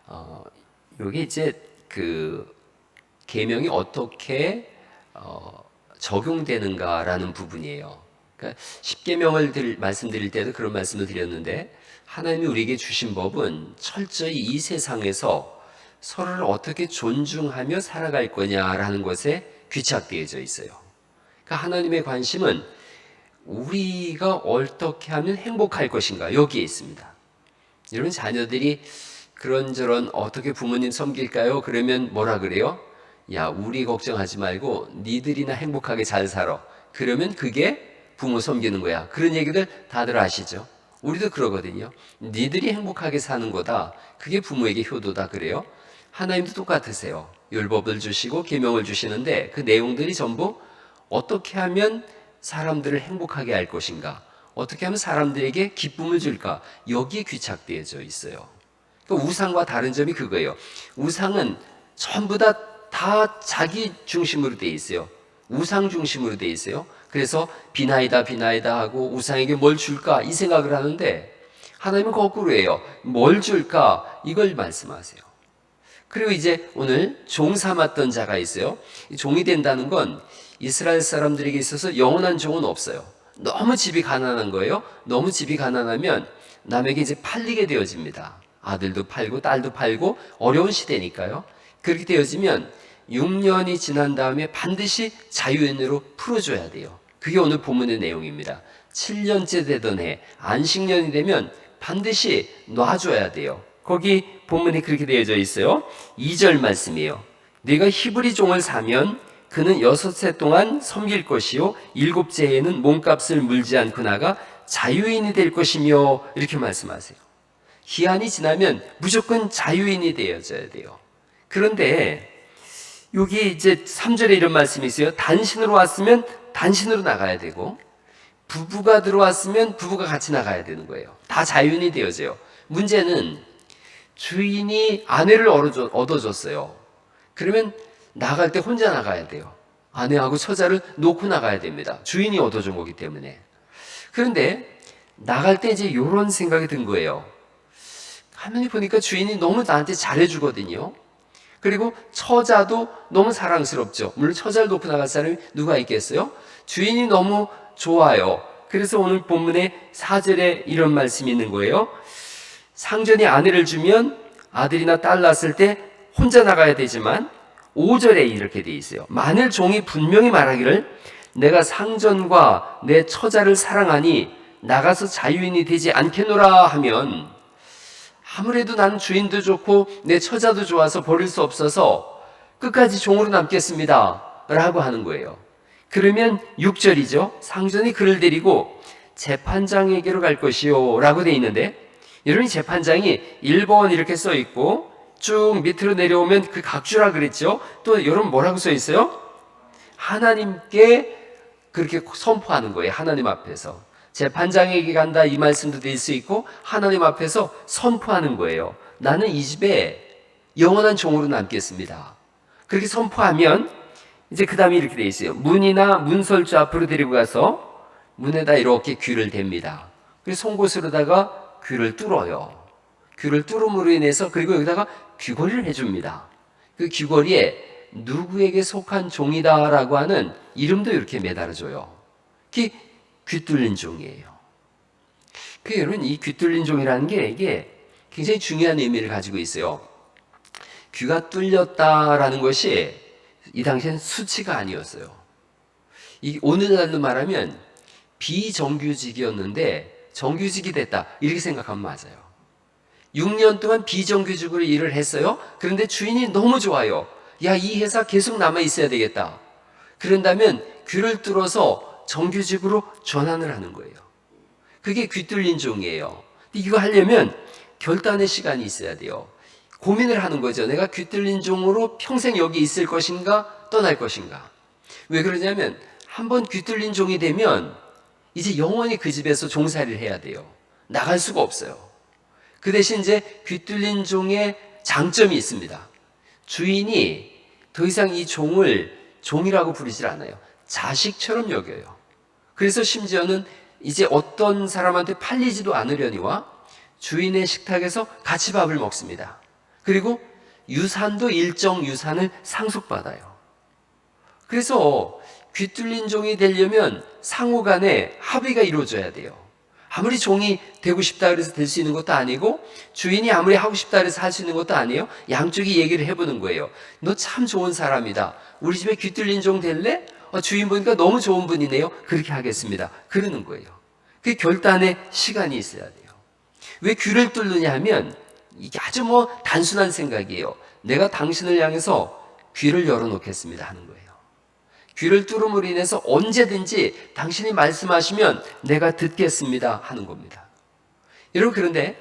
어, 요게 이제 계명이 어떻게 적용되는가라는 부분이에요. 그러니까 십계명을 말씀드릴 때도 그런 말씀을 드렸는데, 하나님이 우리에게 주신 법은 철저히 이 세상에서 서로를 어떻게 존중하며 살아갈 거냐라는 것에 귀착되어져 있어요. 그러니까 하나님의 관심은 우리가 어떻게 하면 행복할 것인가, 여기에 있습니다. 여러분, 자녀들이 그런저런 어떻게 부모님 섬길까요? 그러면 뭐라 그래요? 야, 우리 걱정하지 말고 니들이나 행복하게 잘 살아. 그러면 그게 부모 섬기는 거야. 그런 얘기들 다들 아시죠? 우리도 그러거든요. 니들이 행복하게 사는 거다. 그게 부모에게 효도다. 그래요? 하나님도 똑같으세요. 율법을 주시고 계명을 주시는데 그 내용들이 전부 어떻게 하면 사람들을 행복하게 할 것인가, 어떻게 하면 사람들에게 기쁨을 줄까, 여기에 귀착되어져 있어요. 그러니까 우상과 다른 점이 그거예요. 우상은 전부 다 자기 중심으로 돼 있어요. 우상 중심으로 돼 있어요. 그래서 비나이다 비나이다 하고 우상에게 뭘 줄까 이 생각을 하는데, 하나님은 거꾸로예요. 뭘 줄까 이걸 말씀하세요. 그리고 이제 오늘 종 삼았던 자가 있어요. 종이 된다는 건 이스라엘 사람들에게 있어서 영원한 종은 없어요. 너무 집이 가난한 거예요. 너무 집이 가난하면 남에게 이제 팔리게 되어집니다. 아들도 팔고 딸도 팔고 어려운 시대니까요. 그렇게 되어지면 6년이 지난 다음에 반드시 자유인으로 풀어줘야 돼요. 그게 오늘 본문의 내용입니다. 7년째 되던 해 안식년이 되면 반드시 놔줘야 돼요. 거기 본문에 그렇게 되어져 있어요. 2절 말씀이에요. 네가 히브리 종을 사면 그는 6해 동안 섬길 것이요 7째 해에는 몸값을 물지 않고 나가 자유인이 될 것이며, 이렇게 말씀하세요. 기한이 지나면 무조건 자유인이 되어져야 돼요. 그런데 여기 이제 3절에 이런 말씀이 있어요. 단신으로 왔으면 단신으로 나가야 되고, 부부가 들어왔으면 부부가 같이 나가야 되는 거예요. 다 자유인이 되어져요. 문제는 주인이 아내를 얻어줬어요. 그러면 나갈 때 혼자 나가야 돼요. 아내하고 처자를 놓고 나가야 됩니다. 주인이 얻어준 거기 때문에. 그런데 나갈 때 이제 이런 생각이 든 거예요. 가만히 보니까 주인이 너무 나한테 잘해주거든요. 그리고 처자도 너무 사랑스럽죠. 물론 처자를 놓고 나갈 사람이 누가 있겠어요? 주인이 너무 좋아요. 그래서 오늘 본문에 4절에 이런 말씀이 있는 거예요. 상전이 아내를 주면 아들이나 딸 낳았을 때 혼자 나가야 되지만 5절에 이렇게 돼 있어요. 만일 종이 분명히 말하기를 내가 상전과 내 처자를 사랑하니 나가서 자유인이 되지 않겠노라 하면, 아무래도 난 주인도 좋고 내 처자도 좋아서 버릴 수 없어서 끝까지 종으로 남겠습니다 라고 하는 거예요. 그러면 6절이죠. 상전이 그를 데리고 재판장에게로 갈 것이요 라고 돼 있는데, 여러분, 재판장이 1번 이렇게 써 있고 쭉 밑으로 내려오면 그 각주라 그랬죠. 또 여러분 뭐라고 써 있어요? 하나님께 그렇게 선포하는 거예요. 하나님 앞에서 재판장에게 간다 이 말씀도 될 수 있고, 하나님 앞에서 선포하는 거예요. 나는 이 집에 영원한 종으로 남겠습니다. 그렇게 선포하면 이제 그 다음에 이렇게 돼 있어요. 문이나 문설주 앞으로 데리고 가서 문에다 이렇게 귀를 댑니다. 그래서 송곳으로다가 귀를 뚫어요. 귀를 뚫음으로 인해서, 그리고 여기다가 귀걸이를 해줍니다. 그 귀걸이에 누구에게 속한 종이다라고 하는 이름도 이렇게 매달아줘요. 그게 귀 뚫린 종이에요. 그 여러분, 이 귀 뚫린 종이라는 게 이게 굉장히 중요한 의미를 가지고 있어요. 귀가 뚫렸다라는 것이 이 당시엔 수치가 아니었어요. 이 오늘날로 말하면 비정규직이었는데 정규직이 됐다, 이렇게 생각하면 맞아요. 6년 동안 비정규직으로 일을 했어요. 그런데 주인이 너무 좋아요. 야, 이 회사 계속 남아 있어야 되겠다. 그런다면 귀를 뚫어서 정규직으로 전환을 하는 거예요. 그게 귀 뚫린 종이에요. 이거 하려면 결단의 시간이 있어야 돼요. 고민을 하는 거죠. 내가 귀 뚫린 종으로 평생 여기 있을 것인가 떠날 것인가. 왜 그러냐면 한번 귀 뚫린 종이 되면 이제 영원히 그 집에서 종살이를 해야 돼요. 나갈 수가 없어요. 그 대신 이제 귀 뚫린 종의 장점이 있습니다. 주인이 더 이상 이 종을 종이라고 부르질 않아요. 자식처럼 여겨요. 그래서 심지어는 이제 어떤 사람한테 팔리지도 않으려니와 주인의 식탁에서 같이 밥을 먹습니다. 그리고 유산도 일정 유산을 상속받아요. 그래서 귀 뚫린 종이 되려면 상호 간에 합의가 이루어져야 돼요. 아무리 종이 되고 싶다 그래서 될 수 있는 것도 아니고, 주인이 아무리 하고 싶다 그래서 할 수 있는 것도 아니에요. 양쪽이 얘기를 해보는 거예요. 너 참 좋은 사람이다. 우리 집에 귀 뚫린 종 될래? 주인 보니까 너무 좋은 분이네요. 그렇게 하겠습니다. 그러는 거예요. 그 결단의 시간이 있어야 돼요. 왜 귀를 뚫느냐 하면 이게 아주 단순한 생각이에요. 내가 당신을 향해서 귀를 열어놓겠습니다 하는 거예요. 귀를 뚫음으로 인해서 언제든지 당신이 말씀하시면 내가 듣겠습니다 하는 겁니다. 여러분, 그런데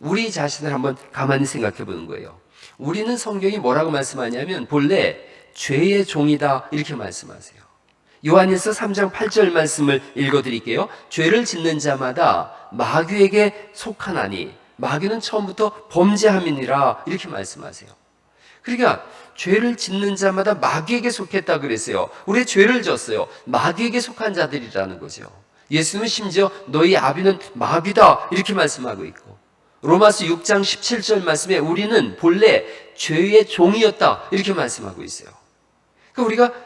우리 자신을 한번 가만히 생각해 보는 거예요. 우리는 성경이 뭐라고 말씀하냐면 본래 죄의 종이다 이렇게 말씀하세요. 요한일서 3장 8절 말씀을 읽어드릴게요. 죄를 짓는 자마다 마귀에게 속하나니 마귀는 처음부터 범죄함이니라 이렇게 말씀하세요. 그러니까 죄를 짓는 자마다 마귀에게 속했다 그랬어요. 우리 죄를 졌어요. 마귀에게 속한 자들이라는 거죠. 예수님은 심지어 너희 아비는 마귀다 이렇게 말씀하고 있고, 로마서 6장 17절 말씀에 우리는 본래 죄의 종이었다 이렇게 말씀하고 있어요. 그러니까 우리가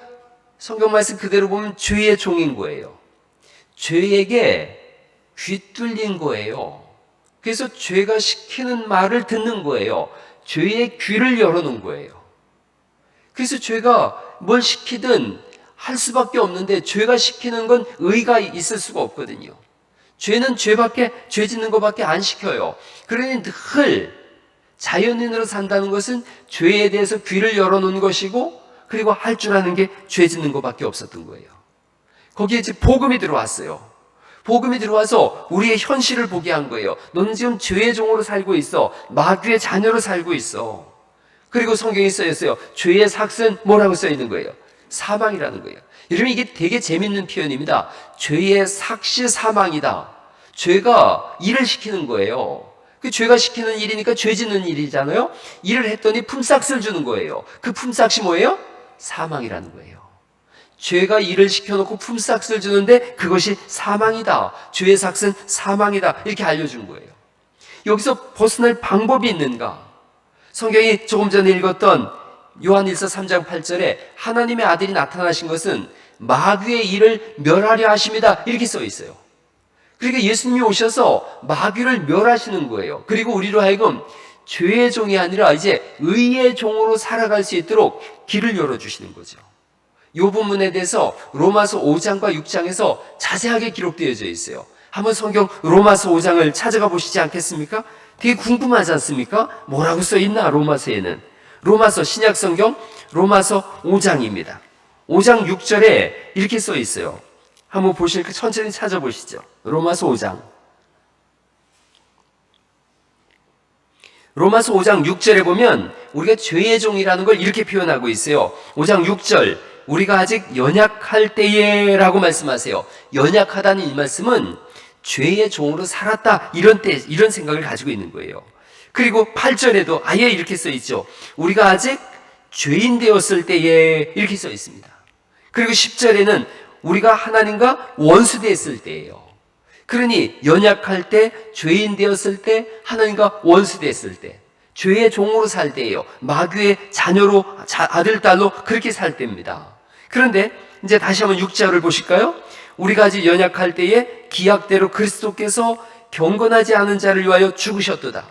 성경 말씀 그대로 보면 죄의 종인 거예요. 죄에게 귀 뚫린 거예요. 그래서 죄가 시키는 말을 듣는 거예요. 죄의 귀를 열어놓은 거예요. 그래서 죄가 뭘 시키든 할 수밖에 없는데, 죄가 시키는 건 의가 있을 수가 없거든요. 죄는 죄 짓는 것밖에 안 시켜요. 그러니 늘 자연인으로 산다는 것은 죄에 대해서 귀를 열어놓은 것이고, 그리고 할 줄 아는 게 죄 짓는 것밖에 없었던 거예요. 거기에 이제 복음이 들어왔어요. 복음이 들어와서 우리의 현실을 보게 한 거예요. 너는 지금 죄의 종으로 살고 있어. 마귀의 자녀로 살고 있어. 그리고 성경에 써 있어요. 죄의 삭은 뭐라고 써 있는 거예요? 사망이라는 거예요. 여러분, 이게 되게 재밌는 표현입니다. 죄의 삭이 사망이다. 죄가 일을 시키는 거예요. 그 죄가 시키는 일이니까 죄 짓는 일이잖아요. 일을 했더니 품삯을 주는 거예요. 그 품삯이 뭐예요? 사망이라는 거예요. 죄가 일을 시켜놓고 품삯을 주는데 그것이 사망이다. 죄의 삭은 사망이다. 이렇게 알려준 거예요. 여기서 벗어날 방법이 있는가? 성경이 조금 전에 읽었던 요한일서 3장 8절에 하나님의 아들이 나타나신 것은 마귀의 일을 멸하려 하심이다 이렇게 써 있어요. 그러니까 예수님이 오셔서 마귀를 멸하시는 거예요. 그리고 우리로 하여금 죄의 종이 아니라 이제 의의 종으로 살아갈 수 있도록 길을 열어주시는 거죠. 이 부분에 대해서 로마서 5장과 6장에서 자세하게 기록되어져 있어요. 한번 성경 로마서 5장을 찾아가 보시지 않겠습니까? 되게 궁금하지 않습니까? 뭐라고 써 있나 로마서에는. 로마서 신약 성경 로마서 5장입니다. 5장 6절에 이렇게 써 있어요. 한번 보실까? 천천히 찾아보시죠. 로마서 5장. 로마서 5장 6절에 보면 우리가 죄의 종이라는 걸 이렇게 표현하고 있어요. 5장 6절. 우리가 아직 연약할 때에 라고 말씀하세요. 연약하다는 이 말씀은 죄의 종으로 살았다 이런 생각을 가지고 있는 거예요. 그리고 8절에도 아예 이렇게 써 있죠. 우리가 아직 죄인 되었을 때에 이렇게 써 있습니다. 그리고 10절에는 우리가 하나님과 원수 되었을 때예요. 그러니 연약할 때, 죄인 되었을 때, 하나님과 원수 되었을 때, 죄의 종으로 살 때예요. 마귀의 자녀로, 아들, 딸로 그렇게 살 때입니다. 그런데 이제 다시 한번 6절을 보실까요? 우리가 아직 연약할 때에 기약대로 그리스도께서 경건하지 않은 자를 위하여 죽으셨도다.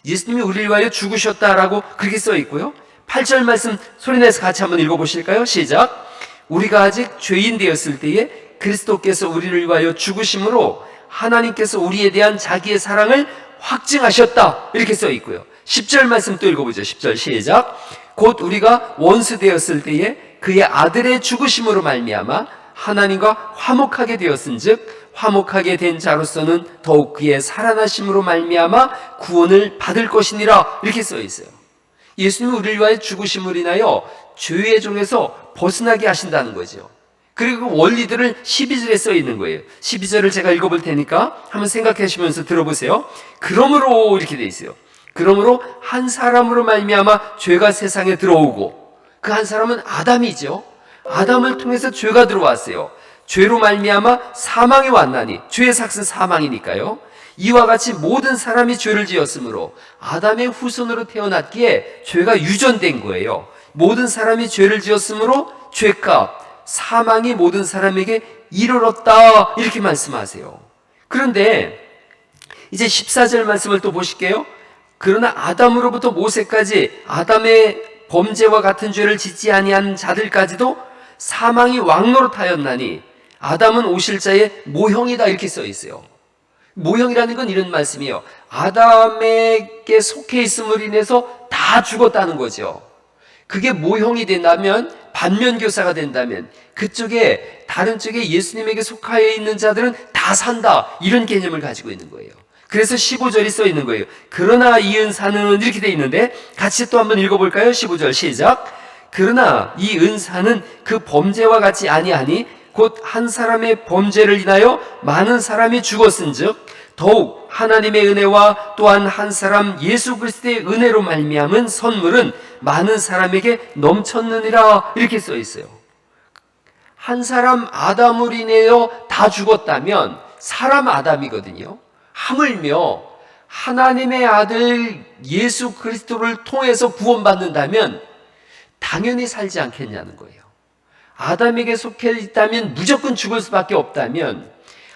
예수님이 우리를 위하여 죽으셨다라고 그렇게 써 있고요. 8절 말씀 소리내서 같이 한번 읽어보실까요? 시작. 우리가 아직 죄인 되었을 때에 그리스도께서 우리를 위하여 죽으심으로 하나님께서 우리에 대한 자기의 사랑을 확증하셨다. 이렇게 써 있고요. 10절 말씀 또 읽어보죠. 10절 시작. 곧 우리가 원수 되었을 때에 그의 아들의 죽으심으로 말미암아 하나님과 화목하게 되었은즉 화목하게 된 자로서는 더욱 그의 살아나심으로 말미암아 구원을 받을 것이니라. 이렇게 써 있어요. 예수님이 우리를 위하여 죽으심으로 인하여 죄의 종에서 벗어나게 하신다는 거죠. 그리고 그 원리들을 12절에 써 있는 거예요. 12절을 제가 읽어볼 테니까 한번 생각하시면서 들어보세요. 그러므로 이렇게 돼 있어요. 그러므로 한 사람으로 말미암아 죄가 세상에 들어오고, 그 한 사람은 아담이죠. 아담을 통해서 죄가 들어왔어요. 죄로 말미암아 사망이 왔나니, 죄의 삭은 사망이니까요. 이와 같이 모든 사람이 죄를 지었으므로 아담의 후손으로 태어났기에 죄가 유전된 거예요. 모든 사람이 죄를 지었으므로 죄값, 사망이 모든 사람에게 이르렀다, 이렇게 말씀하세요. 그런데 이제 14절 말씀을 또 보실게요. 그러나 아담으로부터 모세까지 아담의 범죄와 같은 죄를 짓지 아니한 자들까지도 사망이 왕노릇하였나니 아담은 오실 자의 모형이다, 이렇게 써 있어요. 모형이라는 건 이런 말씀이에요. 아담에게 속해 있음으로 인해서 다 죽었다는 거죠. 그게 모형이 된다면, 반면교사가 된다면 그쪽에, 다른 쪽에 예수님에게 속하여 있는 자들은 다 산다, 이런 개념을 가지고 있는 거예요. 그래서 15절이 써 있는 거예요. 그러나 이 은사는, 이렇게 돼 있는데 같이 또 한번 읽어볼까요? 15절 시작. 그러나 이 은사는 그 범죄와 같이 아니하니 곧 한 사람의 범죄를 인하여 많은 사람이 죽었은즉 더욱 하나님의 은혜와 또한 한 사람 예수 그리스도의 은혜로 말미암은 선물은 많은 사람에게 넘쳤느니라, 이렇게 써 있어요. 한 사람 아담으로 인하여 다 죽었다면 사람 아담이거든요. 하물며 하나님의 아들 예수 그리스도를 통해서 구원받는다면 당연히 살지 않겠냐는 거예요. 아담에게 속해 있다면 무조건 죽을 수밖에 없다면,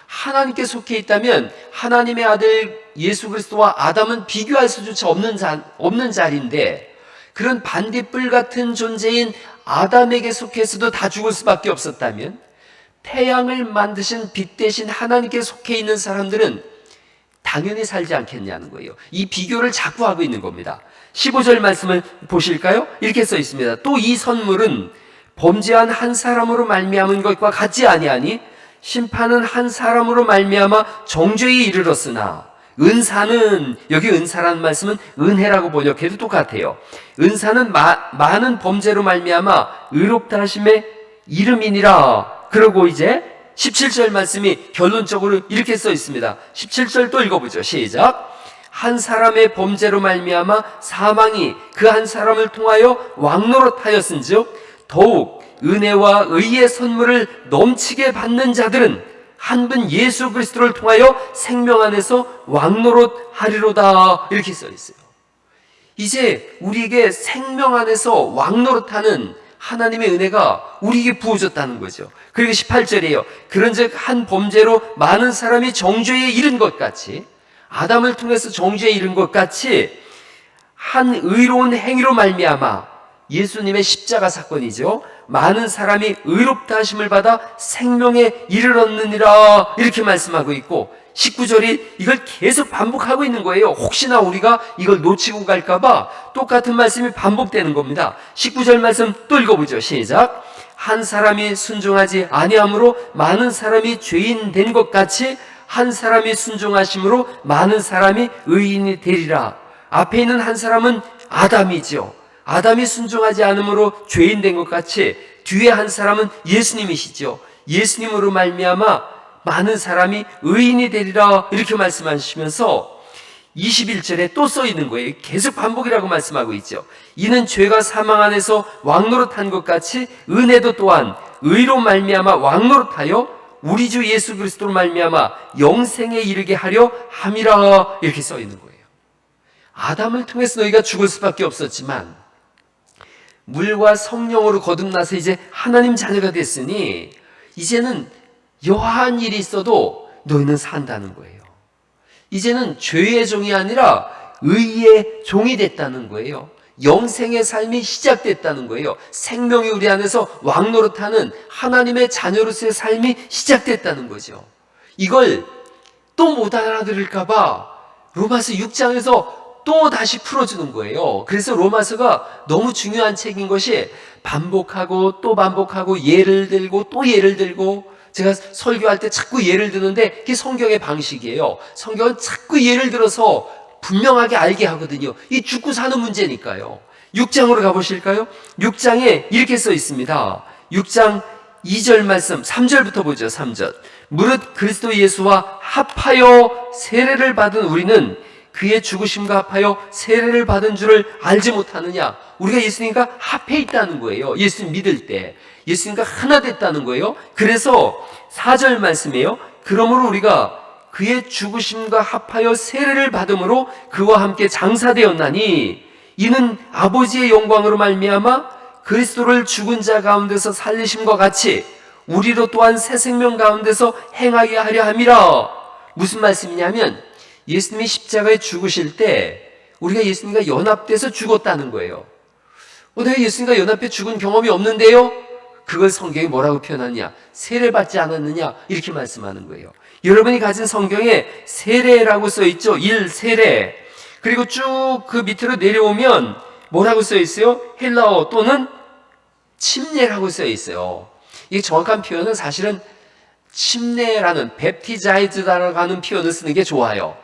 하나님께 속해 있다면 하나님의 아들 예수 그리스도와 아담은 비교할 수조차 없는 자리인데, 그런 반딧불 같은 존재인 아담에게 속해서도 다 죽을 수밖에 없었다면, 태양을 만드신 빛 대신 하나님께 속해 있는 사람들은 당연히 살지 않겠냐는 거예요. 이 비교를 자꾸 하고 있는 겁니다. 15절 말씀을 보실까요? 이렇게 써 있습니다. 또 이 선물은 범죄한 한 사람으로 말미암은 것과 같지 아니하니 심판은 한 사람으로 말미암아 정죄에 이르렀으나 은사는, 여기 은사라는 말씀은 은혜라고 번역해도 똑같아요. 은사는 많은 범죄로 말미암아 의롭다 하심의 이름이니라. 그러고 이제 17절 말씀이 결론적으로 이렇게 써 있습니다. 17절 또 읽어보죠. 시작. 한 사람의 범죄로 말미암아 사망이 그 한 사람을 통하여 왕노릇하였은즉 더욱 은혜와 의의 선물을 넘치게 받는 자들은 한 분 예수 그리스도를 통하여 생명 안에서 왕노릇하리로다, 이렇게 써 있어요. 이제 우리에게 생명 안에서 왕노릇하는 하나님의 은혜가 우리에게 부어졌다는 거죠. 그리고 18절이에요. 그런즉 한 범죄로 많은 사람이 정죄에 이른 것 같이, 아담을 통해서 정죄에 이른 것 같이 한 의로운 행위로 말미암아, 예수님의 십자가 사건이죠, 많은 사람이 의롭다 하심을 받아 생명에 이르렀느니라, 이렇게 말씀하고 있고 19절이 이걸 계속 반복하고 있는 거예요. 혹시나 우리가 이걸 놓치고 갈까봐 똑같은 말씀이 반복되는 겁니다. 19절 말씀 또 읽어보죠. 시작. 한 사람이 순종하지 아니함으로 많은 사람이 죄인 된 것 같이 한 사람이 순종하심으로 많은 사람이 의인이 되리라. 앞에 있는 한 사람은 아담이죠. 아담이 순종하지 않으므로 죄인 된 것 같이 뒤에 한 사람은 예수님이시죠. 예수님으로 말미암아 많은 사람이 의인이 되리라, 이렇게 말씀하시면서 21절에 또 써 있는 거예요. 계속 반복이라고 말씀하고 있죠. 이는 죄가 사망 안에서 왕노릇한 것 같이 은혜도 또한 의로 말미암아 왕노릇하여 우리 주 예수 그리스도로 말미암아 영생에 이르게 하려 함이라, 이렇게 써 있는 거예요. 아담을 통해서 너희가 죽을 수밖에 없었지만 물과 성령으로 거듭나서 이제 하나님 자녀가 됐으니 이제는 여하한 일이 있어도 너희는 산다는 거예요. 이제는 죄의 종이 아니라 의의 종이 됐다는 거예요. 영생의 삶이 시작됐다는 거예요. 생명이 우리 안에서 왕노릇하는 하나님의 자녀로서의 삶이 시작됐다는 거죠. 이걸 또 못 알아들을까봐 로마서 6장에서 또 다시 풀어주는 거예요. 그래서 로마서가 너무 중요한 책인 것이 반복하고 또 반복하고 예를 들고 또 예를 들고, 제가 설교할 때 자꾸 예를 드는데 그게 성경의 방식이에요. 성경은 자꾸 예를 들어서 분명하게 알게 하거든요. 이 죽고 사는 문제니까요. 6장으로 가보실까요? 6장에 이렇게 써 있습니다. 6장 2절 말씀 3절부터 보죠. 3절. 무릇 그리스도 예수와 합하여 세례를 받은 우리는 그의 죽으심과 합하여 세례를 받은 줄을 알지 못하느냐. 우리가 예수님과 합해 있다는 거예요. 예수님 믿을 때 예수님과 하나 됐다는 거예요. 그래서 4절 말씀이에요. 그러므로 우리가 그의 죽으심과 합하여 세례를 받음으로 그와 함께 장사되었나니 이는 아버지의 영광으로 말미암아 그리스도를 죽은 자 가운데서 살리심과 같이 우리로 또한 새 생명 가운데서 행하게 하려 함이라. 무슨 말씀이냐면 예수님이 십자가에 죽으실 때 우리가 예수님과 연합돼서 죽었다는 거예요. 내가 예수님과 연합해 죽은 경험이 없는데요? 그걸 성경이 뭐라고 표현하냐? 세례받지 않았느냐? 이렇게 말씀하는 거예요. 여러분이 가진 성경에 세례라고 써있죠? 1세례. 그리고 쭉 그 밑으로 내려오면 뭐라고 써있어요? 헬라어 또는 침례라고 써있어요. 이게 정확한 표현은 사실은 침례라는 baptize드라고 하는 표현을 쓰는 게 좋아요.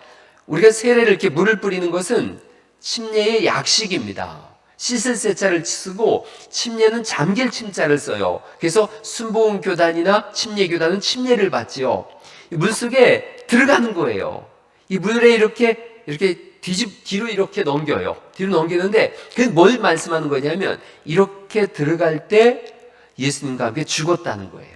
우리가 세례를 이렇게 물을 뿌리는 것은 침례의 약식입니다. 씻을 세자를 쓰고 침례는 잠길 침자를 써요. 그래서 순복음 교단이나 침례 교단은 침례를 받지요. 물속에 들어가는 거예요. 이 물에 이렇게 뒤로 이렇게 넘겨요. 뒤로 넘기는데 그게 뭘 말씀하는 거냐면 이렇게 들어갈 때 예수님과 함께 죽었다는 거예요.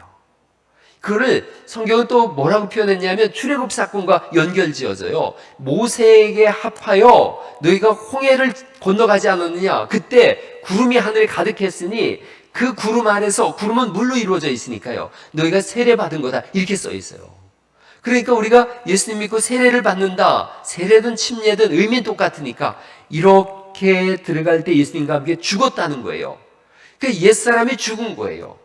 그거를 성경은 또 뭐라고 표현했냐면 출애굽 사건과 연결지어져요. 모세에게 합하여 너희가 홍해를 건너가지 않았느냐. 그때 구름이 하늘에 가득했으니 그 구름 아래서, 구름은 물로 이루어져 있으니까요, 너희가 세례받은 거다 이렇게 써 있어요. 그러니까 우리가 예수님 믿고 세례를 받는다. 세례든 침례든 의미는 똑같으니까 이렇게 들어갈 때 예수님과 함께 죽었다는 거예요. 그러니까 옛사람이 죽은 거예요.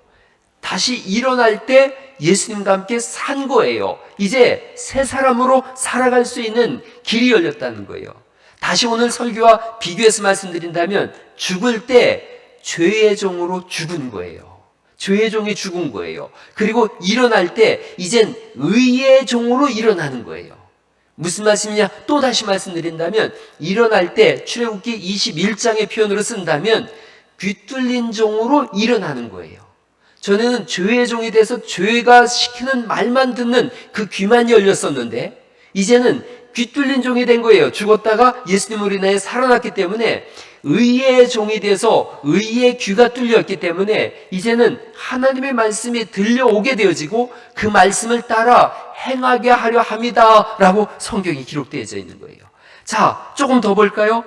다시 일어날 때 예수님과 함께 산 거예요. 이제 새 사람으로 살아갈 수 있는 길이 열렸다는 거예요. 다시 오늘 설교와 비교해서 말씀드린다면 죽을 때 죄의 종으로 죽은 거예요. 죄의 종이 죽은 거예요. 그리고 일어날 때 이젠 의의 종으로 일어나는 거예요. 무슨 말씀이냐? 또 다시 말씀드린다면 일어날 때 출애굽기 21장의 표현으로 쓴다면 귀뚫린 종으로 일어나는 거예요. 전에는 죄의 종이 돼서 죄가 시키는 말만 듣는 그 귀만 열렸었는데 이제는 귀 뚫린 종이 된 거예요. 죽었다가 예수님으로 인하여 살아났기 때문에 의의 종이 돼서 의의 귀가 뚫렸기 때문에 이제는 하나님의 말씀이 들려오게 되어지고 그 말씀을 따라 행하게 하려 합니다 라고 성경이 기록되어져 있는 거예요. 자, 조금 더 볼까요?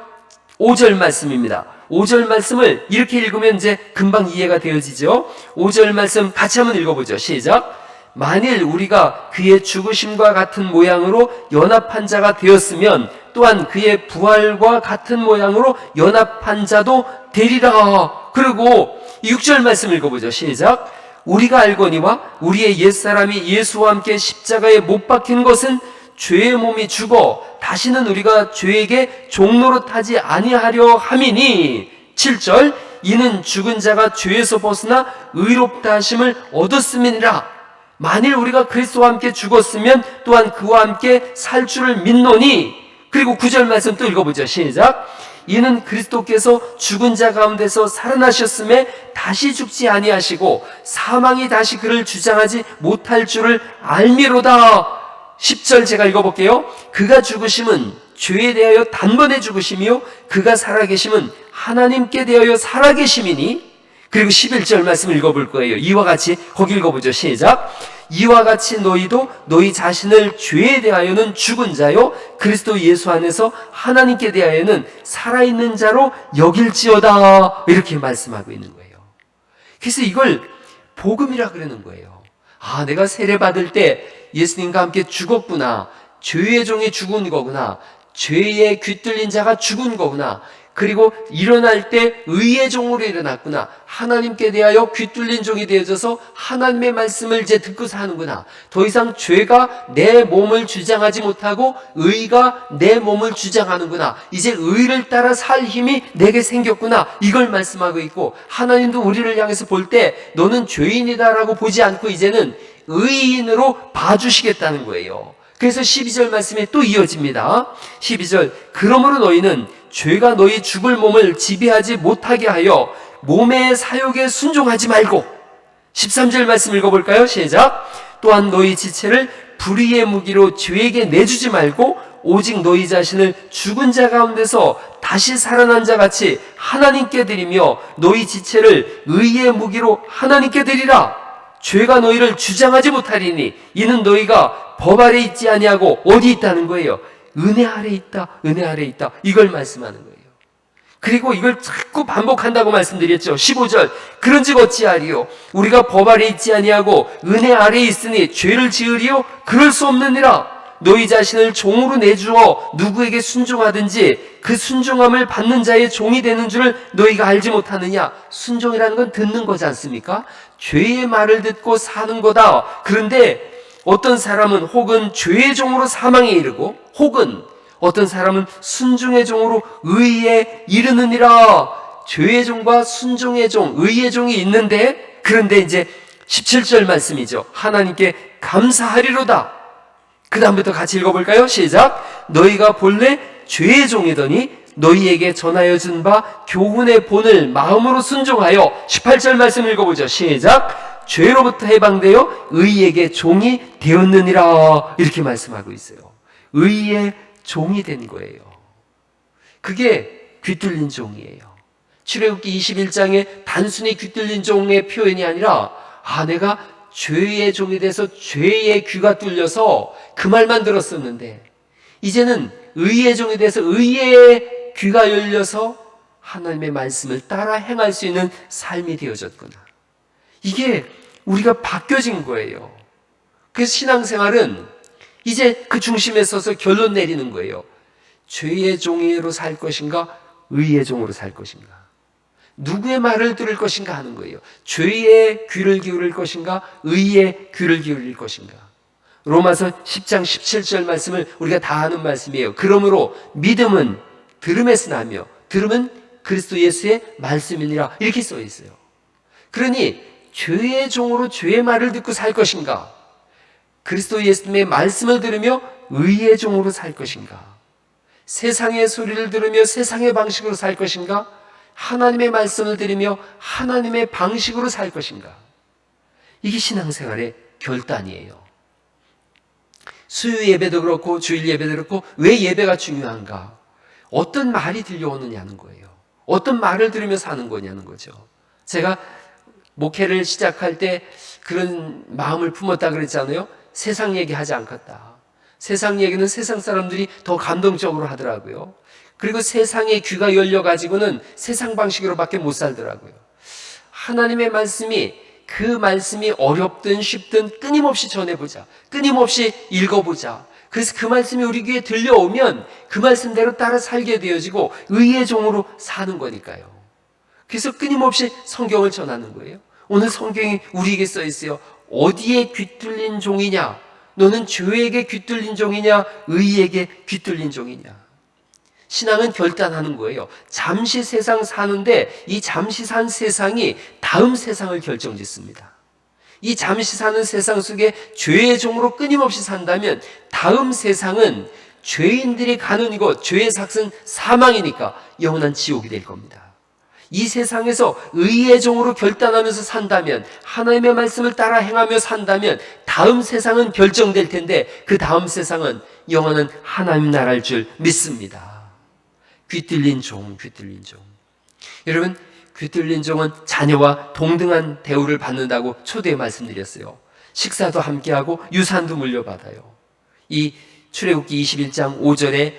5절 말씀입니다. 5절 말씀을 이렇게 읽으면 이제 금방 이해가 되어지죠. 5절 말씀 같이 한번 읽어보죠. 시작. 만일 우리가 그의 죽으심과 같은 모양으로 연합한 자가 되었으면 또한 그의 부활과 같은 모양으로 연합한 자도 되리라. 그리고 6절 말씀 읽어보죠. 시작. 우리가 알거니와 우리의 옛사람이 예수와 함께 십자가에 못 박힌 것은 죄의 몸이 죽어 다시는 우리가 죄에게 종노릇하지 아니하려 함이니. 7절. 이는 죽은 자가 죄에서 벗어나 의롭다 하심을 얻었음이니라. 만일 우리가 그리스도와 함께 죽었으면 또한 그와 함께 살 줄을 믿노니. 그리고 9절 말씀 또 읽어보죠. 시작. 이는 그리스도께서 죽은 자 가운데서 살아나셨음에 다시 죽지 아니하시고 사망이 다시 그를 주장하지 못할 줄을 알미로다. 10절 제가 읽어볼게요. 그가 죽으심은 죄에 대하여 단번에 죽으심이요 그가 살아계심은 하나님께 대하여 살아계심이니. 그리고 11절 말씀 읽어볼 거예요. 이와 같이 거기 읽어보죠. 시작. 이와 같이 너희도 너희 자신을 죄에 대하여는 죽은 자요 그리스도 예수 안에서 하나님께 대하여는 살아있는 자로 여길지어다. 이렇게 말씀하고 있는 거예요. 그래서 이걸 복음이라 그러는 거예요. 아, 내가 세례 받을 때 예수님과 함께 죽었구나. 죄의 종이 죽은 거구나. 죄에 귀뚫린 자가 죽은 거구나. 그리고 일어날 때 의의 종으로 일어났구나. 하나님께 대하여 귀뚫린 종이 되어져서 하나님의 말씀을 이제 듣고 사는구나. 더 이상 죄가 내 몸을 주장하지 못하고 의가 내 몸을 주장하는구나. 이제 의를 따라 살 힘이 내게 생겼구나. 이걸 말씀하고 있고, 하나님도 우리를 향해서 볼 때 너는 죄인이다라고 보지 않고 이제는 의인으로 봐주시겠다는 거예요. 그래서 12절 말씀이 또 이어집니다. 12절. 그러므로 너희는 죄가 너희 죽을 몸을 지배하지 못하게 하여 몸의 사욕에 순종하지 말고. 13절 말씀 읽어볼까요? 시작. 또한 너희 지체를 불의의 무기로 죄에게 내주지 말고 오직 너희 자신을 죽은 자 가운데서 다시 살아난 자 같이 하나님께 드리며 너희 지체를 의의 무기로 하나님께 드리라. 죄가 너희를 주장하지 못하리니 이는 너희가 법 아래 있지 아니하고 어디 있다는 거예요. 은혜 아래 있다, 은혜 아래 있다, 이걸 말씀하는 거예요. 그리고 이걸 자꾸 반복한다고 말씀드렸죠. 15절, 그런즉 어찌하리요? 우리가 법 아래 있지 아니하고 은혜 아래 있으니 죄를 지으리요? 그럴 수 없느니라. 너희 자신을 종으로 내주어 누구에게 순종하든지 그 순종함을 받는 자의 종이 되는 줄을 너희가 알지 못하느냐. 순종이라는 건 듣는 거지 않습니까? 죄의 말을 듣고 사는 거다. 그런데 어떤 사람은 혹은 죄의 종으로 사망에 이르고, 혹은 어떤 사람은 순종의 종으로 의에 이르느니라. 죄의 종과 순종의 종, 의의 종이 있는데, 그런데 이제 17절 말씀이죠. 하나님께 감사하리로다. 그 다음부터 같이 읽어볼까요? 시작. 너희가 본래 죄의 종이더니 너희에게 전하여 준 바 교훈의 본을 마음으로 순종하여, 18절 말씀 읽어보죠. 시작. 죄로부터 해방되어 의에게 종이 되었느니라. 이렇게 말씀하고 있어요. 의의 종이 된 거예요. 그게 귀뚫린 종이에요. 출애굽기 21장에 단순히 귀뚫린 종의 표현이 아니라, 내가 죄의 종이 돼서 죄의 귀가 뚫려서 그 말만 들었었는데 이제는 의의 종이 돼서 의의 귀가 열려서 하나님의 말씀을 따라 행할 수 있는 삶이 되어졌구나. 이게 우리가 바뀌어진 거예요. 그래서 신앙생활은 이제 그 중심에 서서 결론 내리는 거예요. 죄의 종으로 살 것인가, 의의 종으로 살 것인가. 누구의 말을 들을 것인가 하는 거예요. 죄의 귀를 기울일 것인가, 의의 귀를 기울일 것인가. 로마서 10장 17절 말씀을 우리가 다 아는 말씀이에요. 그러므로 믿음은 들음에서 나며 들음은 그리스도 예수의 말씀이니라, 이렇게 써 있어요. 그러니 죄의 종으로 죄의 말을 듣고 살 것인가, 그리스도 예수님의 말씀을 들으며 의의 종으로 살 것인가, 세상의 소리를 들으며 세상의 방식으로 살 것인가, 하나님의 말씀을 들으며 하나님의 방식으로 살 것인가. 이게 신앙생활의 결단이에요. 수요 예배도 그렇고 주일 예배도 그렇고 왜 예배가 중요한가? 어떤 말이 들려오느냐는 거예요. 어떤 말을 들으며 사는 거냐는 거죠. 제가 목회를 시작할 때 그런 마음을 품었다 그랬잖아요. 세상 얘기하지 않겠다. 세상 얘기는 세상 사람들이 더 감동적으로 하더라고요. 그리고 세상의 귀가 열려가지고는 세상 방식으로밖에 못 살더라고요. 하나님의 말씀이, 그 말씀이 어렵든 쉽든 끊임없이 전해보자. 끊임없이 읽어보자. 그래서 그 말씀이 우리 귀에 들려오면 그 말씀대로 따라 살게 되어지고 의의 종으로 사는 거니까요. 그래서 끊임없이 성경을 전하는 거예요. 오늘 성경이 우리에게 써 있어요. 어디에 귀뚫린 종이냐? 너는 죄에게 귀뚫린 종이냐? 의에게 귀뚫린 종이냐? 신앙은 결단하는 거예요. 잠시 세상 사는데 이 잠시 산 세상이 다음 세상을 결정짓습니다. 이 잠시 사는 세상 속에 죄의 종으로 끊임없이 산다면 다음 세상은 죄인들이 가는 곳, 죄의 삭은 사망이니까 영원한 지옥이 될 겁니다. 이 세상에서 의의 종으로 결단하면서 산다면, 하나님의 말씀을 따라 행하며 산다면 다음 세상은 결정될 텐데 그 다음 세상은 영원한 하나님 나라일 줄 믿습니다. 귀뚫린 종, 귀뚫린 종. 여러분, 귀뚫린 종은 자녀와 동등한 대우를 받는다고 초대에 말씀드렸어요. 식사도 함께하고 유산도 물려받아요. 이 출애굽기 21장 5절에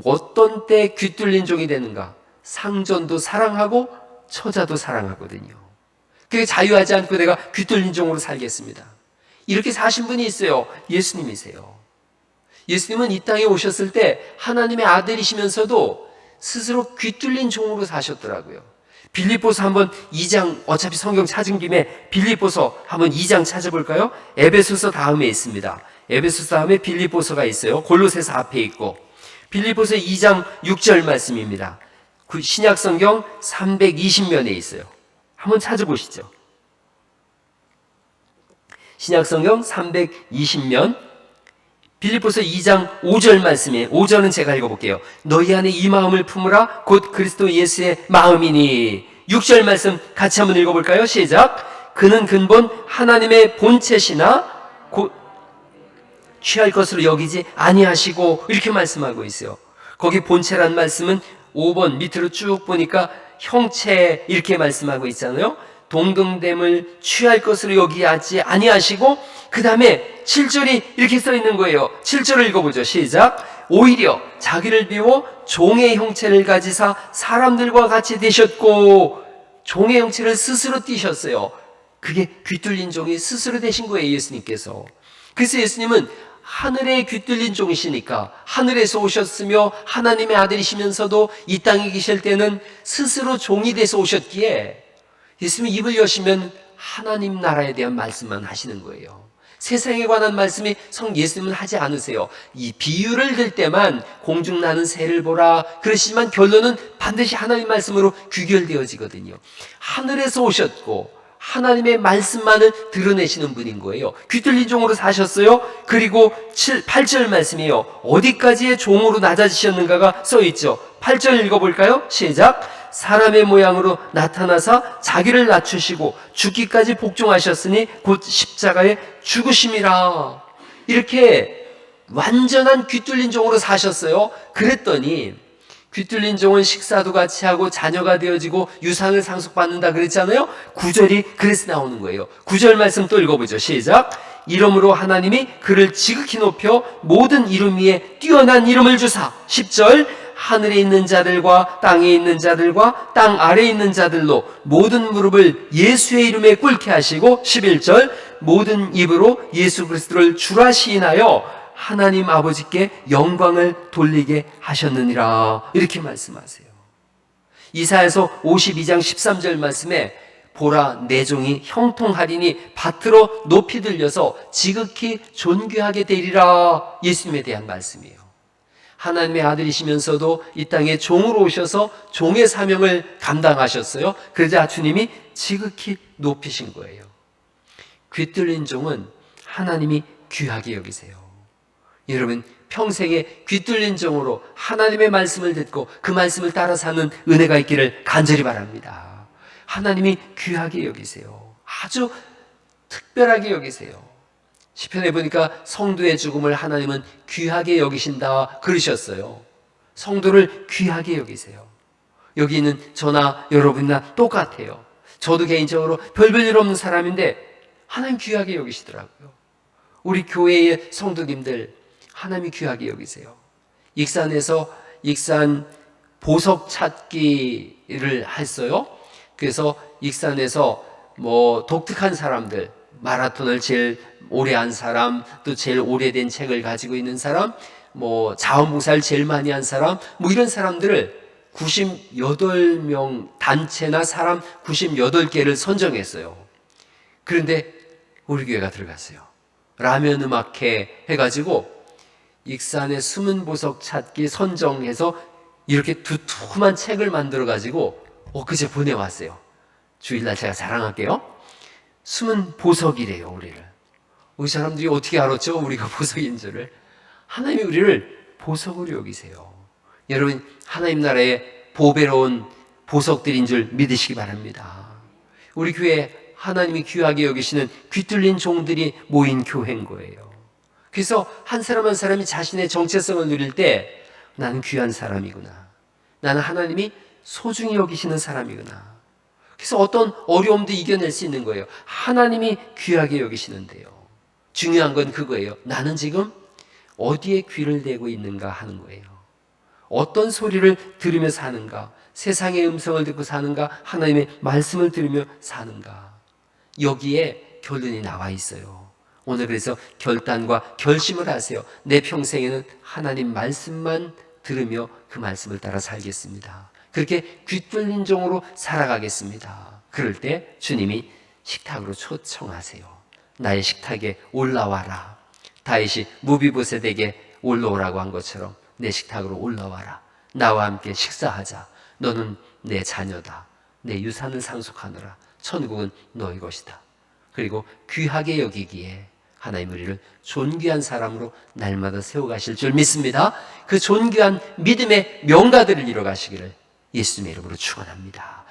어떤 때 귀뚫린 종이 되는가? 상전도 사랑하고 처자도 사랑하거든요. 그게 자유하지 않고 내가 귀뚫린 종으로 살겠습니다. 이렇게 사신 분이 있어요. 예수님이세요. 예수님은 이 땅에 오셨을 때 하나님의 아들이시면서도 스스로 귀뚫린 종으로 사셨더라고요. 빌립보서 한번 2장, 어차피 성경 찾은 김에 빌립보서 한번 2장 찾아볼까요? 에베소서 다음에 있습니다. 에베소서 다음에 빌립보서가 있어요. 골로새서 앞에 있고. 빌립보서 2장 6절 말씀입니다. 신약 성경 320면에 있어요. 한번 찾아보시죠. 신약 성경 320면 빌립보서 2장 5절 말씀이에요. 5절은 제가 읽어볼게요. 너희 안에 이 마음을 품으라 곧 그리스도 예수의 마음이니. 6절 말씀 같이 한번 읽어볼까요? 시작. 그는 근본 하나님의 본체시나 곧 취할 것으로 여기지 아니하시고, 이렇게 말씀하고 있어요. 거기 본체란 말씀은 5번 밑으로 쭉 보니까 형체, 이렇게 말씀하고 있잖아요. 동등됨을 취할 것으로 여기지 아니하시고, 그 다음에 7절이 이렇게 써 있는 거예요. 7절을 읽어보죠. 시작. 오히려 자기를 비워 종의 형체를 가지사 사람들과 같이 되셨고, 종의 형체를 스스로 띠셨어요. 그게 귀뚫린 종이 스스로 되신 거예요, 예수님께서. 그래서 예수님은 하늘에 귀뚫린 종이시니까, 하늘에서 오셨으며 하나님의 아들이시면서도 이 땅에 계실 때는 스스로 종이 돼서 오셨기에, 예수님이 입을 여시면 하나님 나라에 대한 말씀만 하시는 거예요. 세상에 관한 말씀이 예수님은 하지 않으세요. 이 비유를 들 때만 공중 나는 새를 보라 그러시지만 결론은 반드시 하나님 말씀으로 귀결되어지거든요. 하늘에서 오셨고 하나님의 말씀만을 드러내시는 분인 거예요. 귀뚫린 종으로 사셨어요. 그리고 8절 말씀이에요. 어디까지의 종으로 낮아지셨는가가 써있죠. 8절 읽어볼까요? 시작. 사람의 모양으로 나타나사 자기를 낮추시고 죽기까지 복종하셨으니 곧 십자가에 죽으심이라. 이렇게 완전한 귀뚫린 종으로 사셨어요. 그랬더니 귀뚫린 종은 식사도 같이 하고 자녀가 되어지고 유산을 상속받는다 그랬잖아요. 9절이 그래서 나오는 거예요. 9절 말씀 또 읽어보죠. 시작. 이름으로 하나님이 그를 지극히 높여 모든 이름 위에 뛰어난 이름을 주사. 10절. 하늘에 있는 자들과 땅에 있는 자들과 땅 아래에 있는 자들로 모든 무릎을 예수의 이름에 꿇게 하시고 11절. 모든 입으로 예수 그리스도를 주라 시인하여 하나님 아버지께 영광을 돌리게 하셨느니라. 이렇게 말씀하세요. 이사야서 52장 13절 말씀에 보라 내 종이 형통하리니 밭으로 높이 들려서 지극히 존귀하게 되리라. 예수님에 대한 말씀이에요. 하나님의 아들이시면서도 이 땅에 종으로 오셔서 종의 사명을 감당하셨어요. 그러자 주님이 지극히 높이신 거예요. 귀뚫린 종은 하나님이 귀하게 여기세요. 여러분 평생에 귀뚫린 종으로 하나님의 말씀을 듣고 그 말씀을 따라 사는 은혜가 있기를 간절히 바랍니다. 하나님이 귀하게 여기세요. 아주 특별하게 여기세요. 시편에 보니까 성도의 죽음을 하나님은 귀하게 여기신다 그러셨어요. 성도를 귀하게 여기세요. 여기 있는 저나 여러분이나 똑같아요. 저도 개인적으로 별일 없는 사람인데 하나님 귀하게 여기시더라고요. 우리 교회의 성도님들 하나님이 귀하게 여기세요. 익산에서 익산 보석 찾기를 했어요. 그래서 익산에서 독특한 사람들, 마라톤을 제일 오래 한 사람, 또 제일 오래된 책을 가지고 있는 사람, 자원봉사를 제일 많이 한 사람, 이런 사람들을 98명 단체나 사람 98개를 선정했어요. 그런데 우리 교회가 들어갔어요. 라면 음악회 해가지고 익산의 숨은 보석 찾기 선정해서 이렇게 두툼한 책을 만들어가지고 엊그제 보내왔어요. 주일날 제가 자랑할게요. 숨은 보석이래요, 우리를. 우리 사람들이 어떻게 알았죠? 우리가 보석인 줄을. 하나님이 우리를 보석으로 여기세요. 여러분 하나님 나라의 보배로운 보석들인 줄 믿으시기 바랍니다. 우리 교회에 하나님이 귀하게 여기시는 귀뚫린 종들이 모인 교회인 거예요. 그래서 한 사람 한 사람이 자신의 정체성을 누릴 때 나는 귀한 사람이구나. 나는 하나님이 소중히 여기시는 사람이구나. 그래서 어떤 어려움도 이겨낼 수 있는 거예요. 하나님이 귀하게 여기시는데요. 중요한 건 그거예요. 나는 지금 어디에 귀를 대고 있는가 하는 거예요. 어떤 소리를 들으며 사는가? 세상의 음성을 듣고 사는가? 하나님의 말씀을 들으며 사는가? 여기에 결론이 나와 있어요. 오늘 그래서 결단과 결심을 하세요. 내 평생에는 하나님 말씀만 들으며 그 말씀을 따라 살겠습니다. 그렇게 귀뚫린 종으로 살아가겠습니다. 그럴 때 주님이 식탁으로 초청하세요. 나의 식탁에 올라와라. 다윗이 무비보셋에게 올라오라고 한 것처럼 내 식탁으로 올라와라. 나와 함께 식사하자. 너는 내 자녀다. 내 유산을 상속하노라. 천국은 너희 것이다. 그리고 귀하게 여기기에 하나님 우리를 존귀한 사람으로 날마다 세워가실 줄 믿습니다. 그 존귀한 믿음의 명가들을 이뤄가시기를 예수님의 이름으로 축원합니다.